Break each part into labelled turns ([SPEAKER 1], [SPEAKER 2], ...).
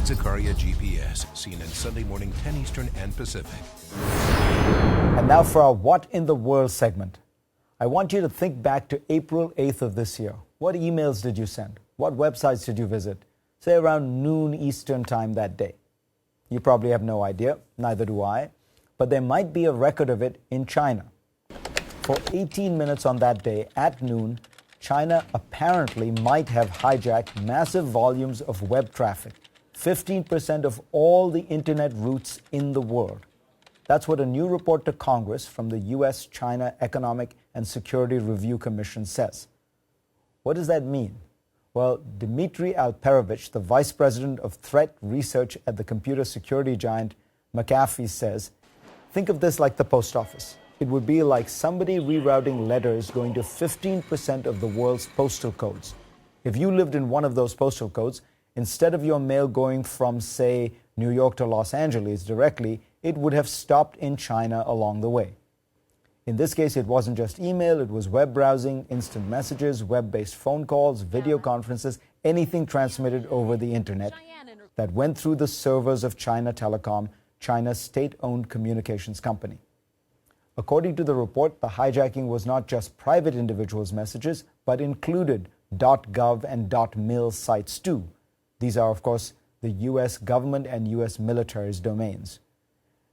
[SPEAKER 1] Zakaria GPS, CNN Sunday morning 10 Eastern and Pacific.
[SPEAKER 2] And now for our What in the World segment. I want you to think back to April 8th of this year. What emails did you send? What websites did you visit? Say around noon Eastern time that day. You probably have no idea, neither do I, but there might be a record of it in China. For 18 minutes on that day at noon, China apparently might have hijacked massive volumes of web traffic, 15% of all the internet routes in the world. That's what a new report to Congress from the U.S.-China Economic and Security Review Commission says. What does that mean? Well, Dmitry Alperovich, the vice president of threat research at the computer security giant McAfee, says, think of this like the post office. It would be like somebody rerouting letters going to 15% of the world's postal codes. If you lived in one of those postal codes, instead of your mail going from, say, New York to Los Angeles directly, it would have stopped in China along the way. In this case, it wasn't just email, it was web browsing, instant messages, web-based phone calls, video conferences, anything transmitted over the internet that went through the servers of China Telecom, China's state-owned communications company. According to the report, the hijacking was not just private individuals' messages, but included .gov and .mil sites too. These are, of course, the U.S. government and U.S. military's domains.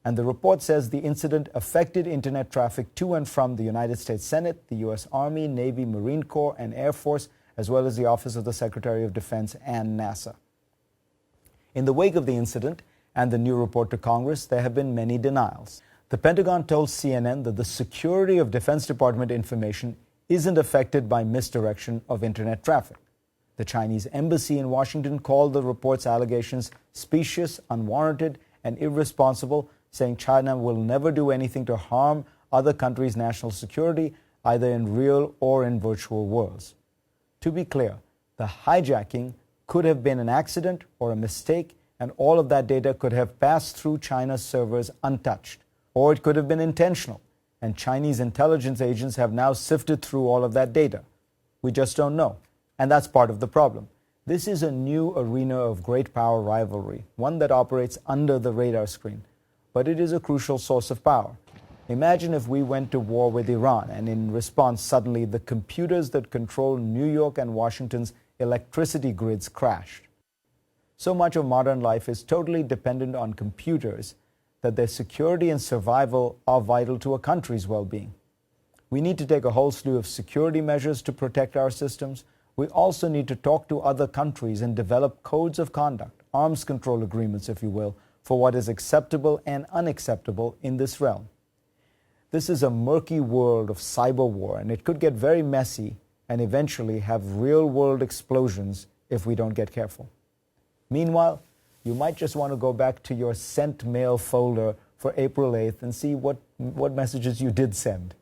[SPEAKER 2] And the report says the incident affected internet traffic to and from the United States Senate, the U.S. Army, Navy, Marine Corps, and Air Force, as well as the Office of the Secretary of Defense and NASA. In the wake of the incident and the new report to Congress, there have been many denials. The Pentagon told CNN that the security of Defense Department information isn't affected by misdirection of internet traffic. The Chinese embassy in Washington called the report's allegations specious, unwarranted, and irresponsible, saying China will never do anything to harm other countries' national security, either in real or in virtual worlds. To be clear, the hijacking could have been an accident or a mistake, and all of that data could have passed through China's servers untouched. Or it could have been intentional, and Chinese intelligence agents have now sifted through all of that data. We just don't know, and that's part of the problem. This is a new arena of great power rivalry, one that operates under the radar screen. But it is a crucial source of power. Imagine if we went to war with Iran, and in response, suddenly the computers that control New York and Washington's electricity grids crashed. So much of modern life is totally dependent on computers that their security and survival are vital to a country's well-being. We need to take a whole slew of security measures to protect our systems. We also need to talk to other countries and develop codes of conduct, arms control agreements, if you will, for what is acceptable and unacceptable in this realm. This is a murky world of cyber war, and it could get very messy and eventually have real-world explosions if we don't get careful. Meanwhile, you might just want to go back to your sent mail folder for April 8th and see what messages you did send.